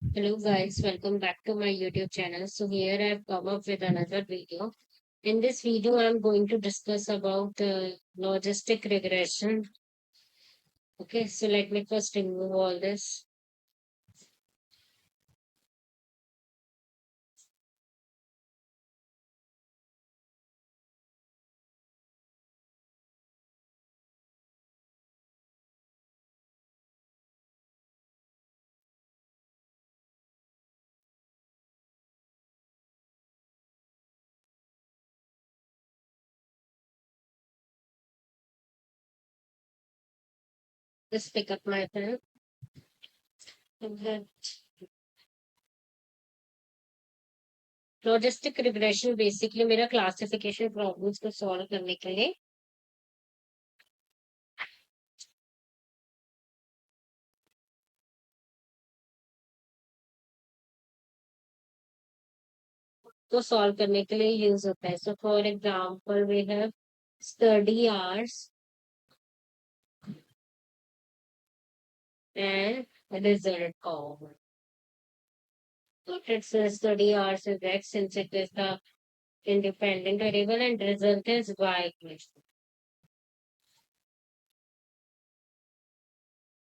Hello guys, welcome back to my YouTube channel. So here I've come up with another video. In this video, I'm going to discuss about logistic regression. Okay, so let me first remove all this. Just pick up my pen. Okay. Logistic regression basically मेरा classification problems को solve करने के लिए use होता है. So for example, we have study hours and result count. It's a study hours is X since it is the independent variable and result is y equation.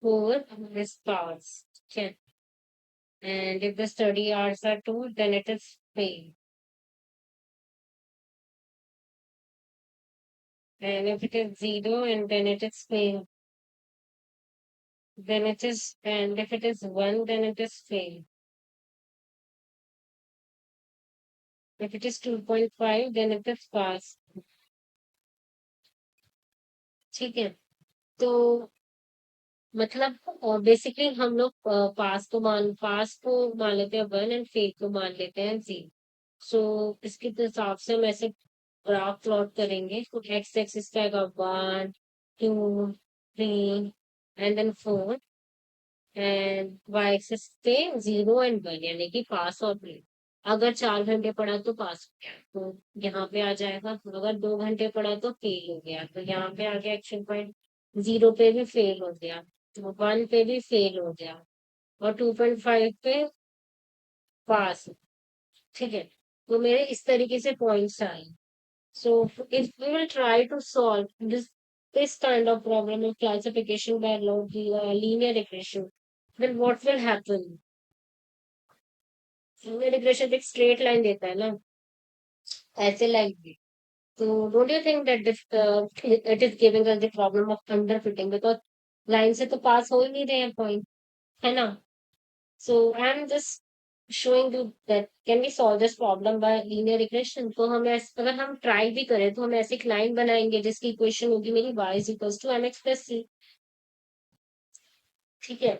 4 is pass. Okay. And if the study hours are 2, then it is fail. And if it is 0, and then it is fail. Then it is, and if it is 1, then it is fail. If it is 2.5, then it is pass. ठीक है. तो मतलब basically हम लोग पास को मान लेते हैं 1 एंड फेल को मान लेते हैं 0. सो इसके हिसाब से हम ऐसे ग्राफ प्लॉट करेंगे. तो एक्स एक्सिस का आएगा 1, 2, 3 and then 4 and Y axis पे 0 एंड 1 यानी कि पास और फेल. अगर 4 घंटे पढ़ा तो पास हो गया, तो यहाँ पे आ जाएगा. अगर 2 घंटे पढ़ा तो फेल हो गया, तो यहाँ पे आ गया एक्शन पॉइंट. 0 पे भी फेल हो गया, तो 1 पे भी फेल हो गया, और 2.5 पे पास. ठीक है. तो मेरे इस तरीके से पॉइंट्स आए. So if we will try to solve this kind of problem of classification by linear regression, then what will happen? Linear regression एक straight line देता है ना, ऐसे लाइन भी. So don't you think that this it is giving us the problem of underfitting, because line से तो पास हो ही नहीं रहे हैं पॉइंट, है ना. So I'm just showing you that can we solve this problem by linear regression. तो अगर हम ट्राई भी करें तो हम ऐसे एक लाइन बनाएंगे जिसकी इक्वेशन होगी मेरी y is equal to mx plus c. ठीक है.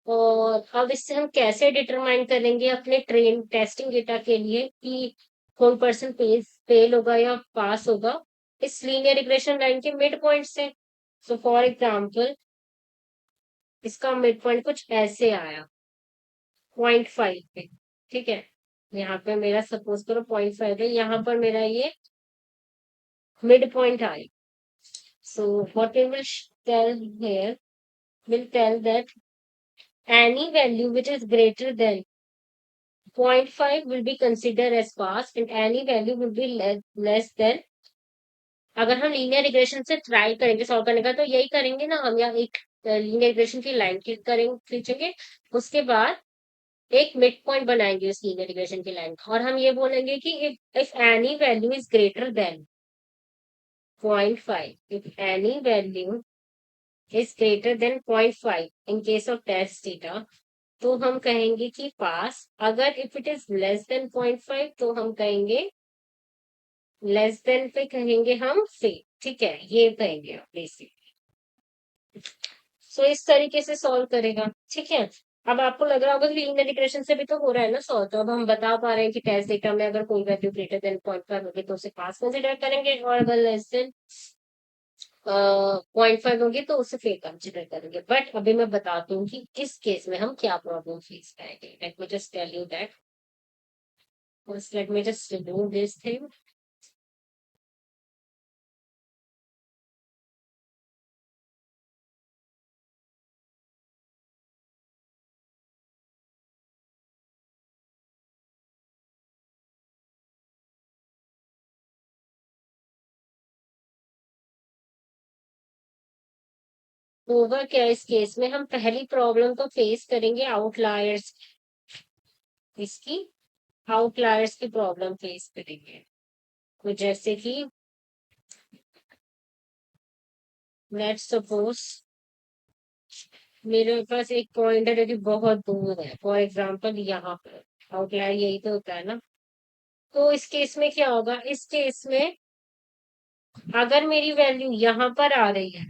और अब इससे हम कैसे डिटरमाइन करेंगे अपने ट्रेन टेस्टिंग डेटा के लिए कि कौन पर्सन फेल होगा या पास होगा, इस लीनियर रिग्रेशन लाइन के मिड पॉइंट से. सो फॉर एग्जांपल इसका मिड पॉइंट कुछ ऐसे आया 0.5 पे. ठीक है. यहाँ पे मेरा सपोज करो 0.5 है, यहाँ पर मेरा ये मिड पॉइंट आए. So what we will tell here, will tell that any value which is greater than 0.5 will be considered as pass and any value will be less than. अगर हम लीनियर रिग्रेशन से try करेंगे solve करने का, तो यही करेंगे ना हम, या एक लीनियर रिग्रेशन की लाइन करेंगे, खींचेंगे. उसके बाद एक मिड पॉइंट बनाएंगे उस लीनियर रिग्रेशन की लाइन का, और हम ये बोलेंगे कि if any value is greater than 0.5, if any value is greater than 0.5 in case of test data, तो हम कहेंगे कि पास. अगर if it is less than 0.5 तो हम कहेंगे लेस देन पे कहेंगे हम फेल. ठीक है, ये कहेंगे बेसिक. सो इस तरीके से सॉल्व करेगा. ठीक है. अब आपको लग रहा होगा कि लीनियर रिग्रेशन से भी तो हो रहा है ना सॉल्व, तो अब हम बता पा रहे हैं कि टेस्ट डेटा में अगर कोई वैल्यू ग्रेटर देन 0.5 होगी तो उसे पास कंसिडर करेंगे, और अगर लेस देन 0.5 होगी तो उसे फेल कंसिडर करेंगे. बट अभी मैं बताती हूँ कि किस केस में हम क्या प्रॉब्लम फेस करेंगे. Let me just tell you that. First, let me just remove this thing. होगा क्या इस केस में, हम पहली प्रॉब्लम तो फेस करेंगे आउटलायर्स, इसकी आउटलायर्स की प्रॉब्लम फेस करेंगे। तो जैसे कि लेट्स सपोज मेरे पास एक पॉइंट है जो कि बहुत दूर है, फॉर एग्जांपल यहाँ पर आउटलायर यही तो होता है ना। तो इस केस में क्या होगा, इस केस में अगर मेरी वैल्यू यहाँ पर आ रही है,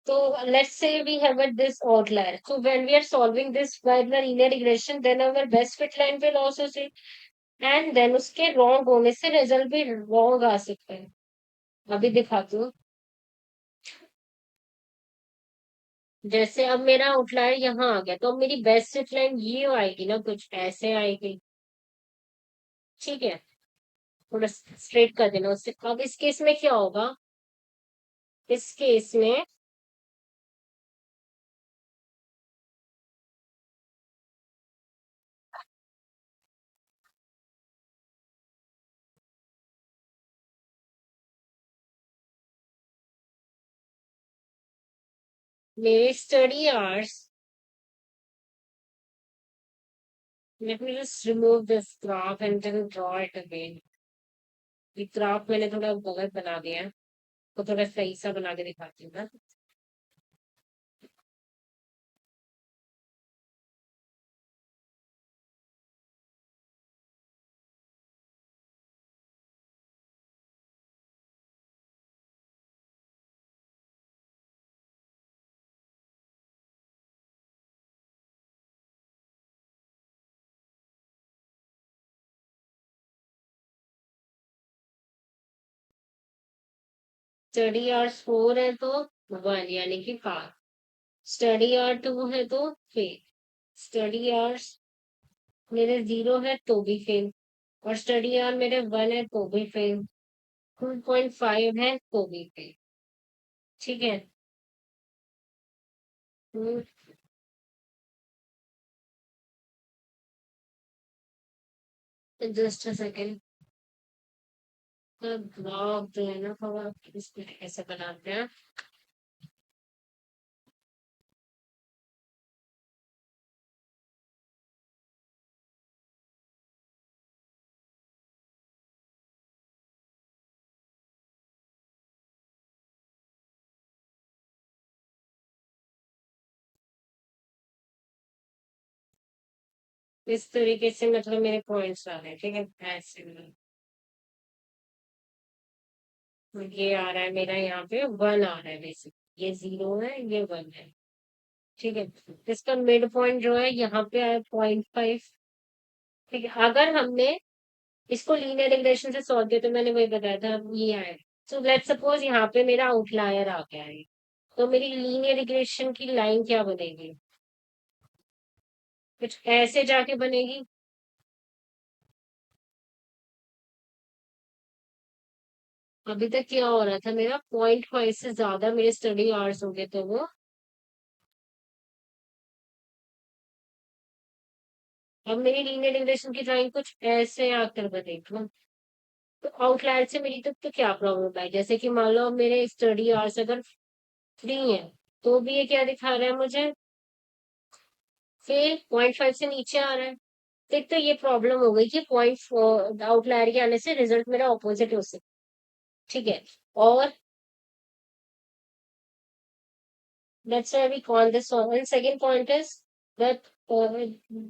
so let's say we have a this outlier. So when we are solving this by the linear regression, then our best fit line will also see, and then उसके wrong होने से result भी wrong आ सकते हैं। अभी दिखाती हूँ। जैसे अब मेरा आउटलायर यहाँ आ गया, तो अब मेरी बेस्ट फिट लाइन ये आएगी ना, कुछ ऐसे आएगी। ठीक है, थोड़ा स्ट्रेट कर देना उससे। अब इस केस में क्या होगा, इस केस में मेरे study hours, let me just remove this graph and then draw it again। ये ग्राफ मैंने थोड़ा गलत बना दिया है, तो थोड़ा सही सा बना के दिखाती हूँ ना। स्टडी आवर्स 4 है तो 1 यानी कि 5। स्टडी आवर 2 है तो फेल। स्टडी आवर्स मेरे 0 है तो भी फेल, और स्टडी आवर मेरे 1 है तो भी फेल, 2.5 है तो भी फेल। ठीक है। Just a second. ग्राफ जो है ना थोड़ा इस तरीके से बनाते हैं। इस तरीके से मतलब मेरे पॉइंट्स आ रहे हैं, ठीक है ऐसे। ये आ रहा है मेरा यहाँ पे 1 आ रहा है बेसिक, ये 0 है ये 1 है। ठीक है, इसका मिड पॉइंट जो है यहाँ पे आया 0.5। ठीक है, अगर हमने इसको लीनियर रिग्रेशन से सॉल्व किया तो मैंने वही बताया था, ये आया। सो लेट्स सपोज यहाँ पे मेरा आउटलायर आ गया है, तो मेरी लीनियर रिग्रेशन की लाइन क्या बनेगी, कुछ ऐसे जाके बनेगी। अभी तक क्या हो रहा था, मेरा 0.5 से ज्यादा मेरे स्टडी आवर्स हो गए थे वो। अब मेरी लीनियर रिग्रेशन की लाइन कुछ ऐसे आकर बनेगी ना। तो आउटलायर से मेरी तक तो क्या प्रॉब्लम है, जैसे कि मान लो मेरे स्टडी आवर्स अगर फ्री है, तो भी ये क्या दिखा रहा है मुझे, फेल 0.5 से नीचे आ रहा है। तो एक तो ये प्रॉब्लम हो गई कि पॉइंट आउटलायर के आने से रिजल्ट मेरा ऑपोजिट हो सकता। ठीक है, और that's why we call this one. And second point is that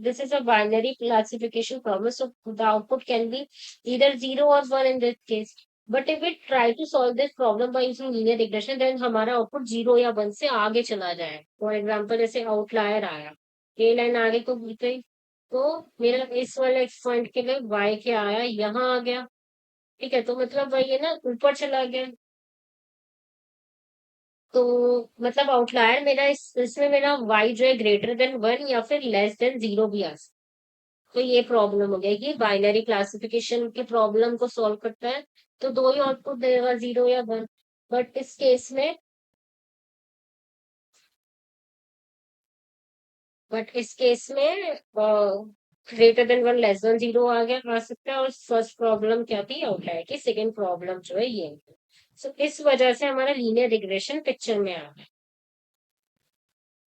this is a binary classification problem, so the output can be either 0 or 1 in this case. But if we try to solve this problem by using linear regression, then हमारा output 0 या 1 से आगे चला जाए। For example जैसे outlier आया, ये line आगे को गिर गई, तो मेरा इस वाले एक्स पॉइंट के लिए y क्या आया, यहाँ आ गया। ठीक है, तो मतलब वही है ना, ऊपर चला गया। तो मतलब आउटलायर मेरा इसमें मेरा y जो है ग्रेटर देन 1 या फिर लेस देन 0 भी आ सकता। तो ये प्रॉब्लम हो गया कि बाइनरी क्लासिफिकेशन की प्रॉब्लम को सॉल्व करता है, तो दो ही आउटपुट देगा, 0 या 1। बट इस केस में बट इस केस में ग्रेटर देन 1 लेस देन 0 आ सकता है। और फर्स्ट प्रॉब्लम क्या थी, आउटलायर की। सेकेंड प्रॉब्लम जो है ये। तो इस वजह से हमारा लीनियर रिग्रेशन पिक्चर में आ रहा है।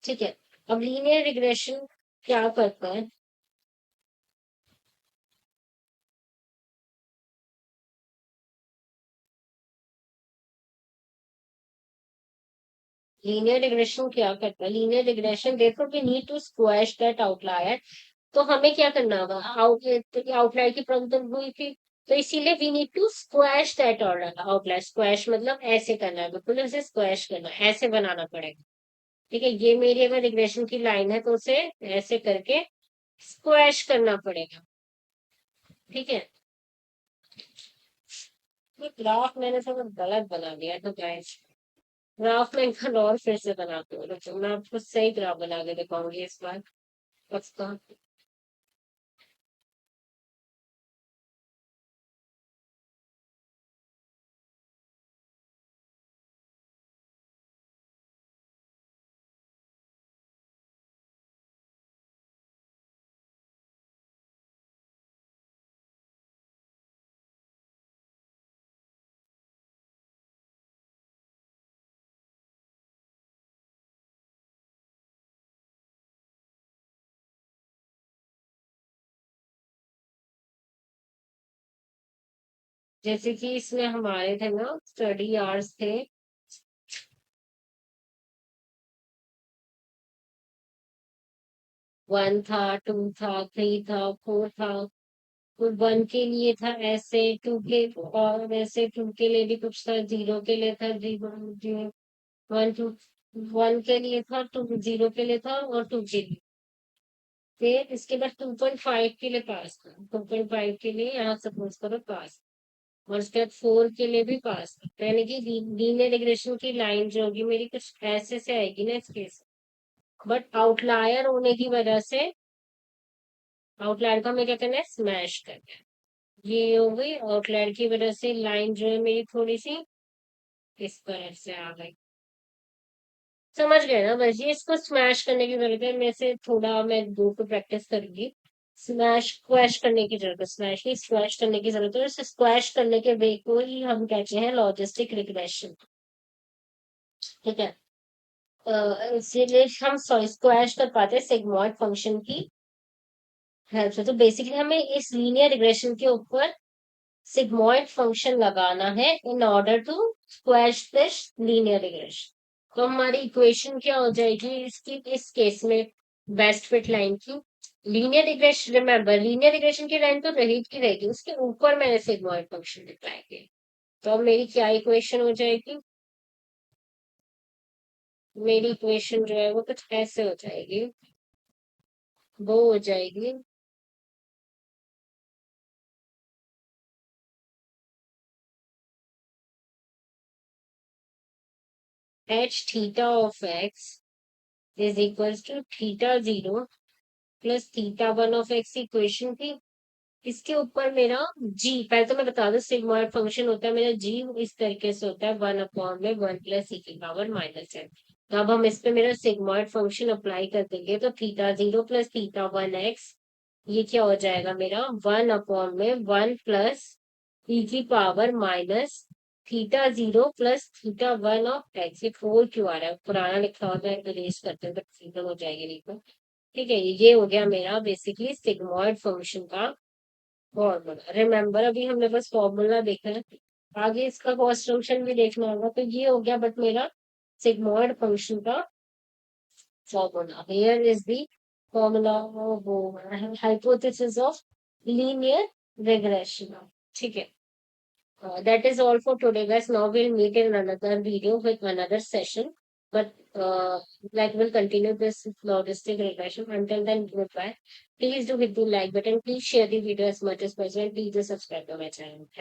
ठीक है, अब लीनियर रिग्रेशन क्या करता है? लीनियर रिग्रेशन क्या करता है? लीनियर रिग्रेशन, देखो we need to squash that outlier. तो हमें क्या करना होगा? आउटलायर की प्रॉब्लम हुई थी, तो इसीलिए we need to squash that outlier. Squash मतलब ऐसे करना है, बिल्कुल ऐसे स्क्वैश करना है, ऐसे बनाना पड़ेगा। ठीक है, ये मेरी अगर रिग्रेशन की लाइन है तो उसे ऐसे करके स्क्वैश करना पड़ेगा। ठीक है, ये ग्राफ मैंने थोड़ा गलत बना दिया तो गाइस, ग्राफ में एक बार और फिर से बनाती हूँ, रुको, मैं आपको सही ग्राफ बना के दिखाऊंगी इस बार पक्का। जैसे कि इसमें हमारे थे ना स्टडी आवर्स थे, 1 था, 2 था, 3 था, 4 था। तो 1 के लिए था ऐसे, 2 के और ऐसे, 2 के लिए भी कुछ था, 0 के लिए था, 0 0 1 2, 1 के लिए था, 2 0 के लिए था और 2 के लिए। फिर इसके बाद 2.5 के लिए पास था, 2.5 के लिए यहाँ सपोज करो पास, और उसके बाद 4 के लिए भी पास था। तो यानी कि लीनियर रिग्रेशन की लाइन जो होगी मेरी कुछ ऐसे से आएगी ना इस केस। बट आउटलायर होने की वजह से आउटलायर को हमें क्या करना है? स्मैश करना है। ये हो गई आउटलायर की वजह से लाइन जो है मेरी थोड़ी सी इस तरह से आ गई। समझ गए ना? बस ये इसको स्मैश करने की जरूरत है, मैं से थोड़ा मैं दो को प्रैक्टिस करूंगी। स्मैश स्क्वैश करने की जरूरत है, स्मैश नहीं स्क्वैश करने की जरूरत है। इस स्क्वैश करने के वे को ही हम कहते हैं लॉजिस्टिक रिग्रेशन। ठीक है, इसीलिए हम स्क्वैश कर पाते हैं सिग्मॉइड फंक्शन की हेल्प से। तो बेसिकली हमें इस लीनियर रिग्रेशन के ऊपर सिग्मॉइड फंक्शन लगाना है in order to squash this linear regression. तो हमारी इक्वेशन क्या हो जाएगी इसकी इस केस में? बेस्ट फिट लाइन की linear regression, remember linear regression की लाइन तो रही की रहेगी, उसके ऊपर मैंने सिग्मॉइड फंक्शन दिखाएंगे। तो अब मेरी क्या इक्वेशन हो जाएगी? मेरी इक्वेशन जो है वो कुछ ऐसे हो जाएगी, वो हो जाएगी h theta of x is equals to theta zero plus theta one of x. Equation थी, इसके ऊपर मेरा जी, पहले तो मैं बता दूं सिग्मॉइड फंक्शन होता है मेरा जी इस तरीके से होता है, 1 अपॉन में 1 + e⁻⁻n। तो अब हम इस पे मेरा सिग्मॉइड फंक्शन अप्लाई कर देंगे, तो theta zero plus theta one x, ये क्या हो जाएगा मेरा? 1/(1 + e⁻⁻) theta zero plus theta one of x. ये फोर क्यों आ रहा है? पुराना लिखा होता है, इरेज करते हैं तो ठीक हो जाएगी, नहीं तो। ठीक है, ये हो गया मेरा बेसिकली सिग्मॉइड फंक्शन का फॉर्मूला। रिमेम्बर अभी हमने बस फॉर्मूला देखा है, आगे इसका कॉस्ट फंक्शन भी देखना होगा। तो ये हो गया बट मेरा सिग्मॉइड फंक्शन का formula. Here is the formula वो हाइपोथेसिस ऑफ लीनियर रिग्रेशन। ठीक है, that is all for today guys. Now we'll meet in another video with another session, but like we'll continue this logistic regression. Until then, goodbye. Please do hit the like button, please share the video as much as possible, please do subscribe to my channel.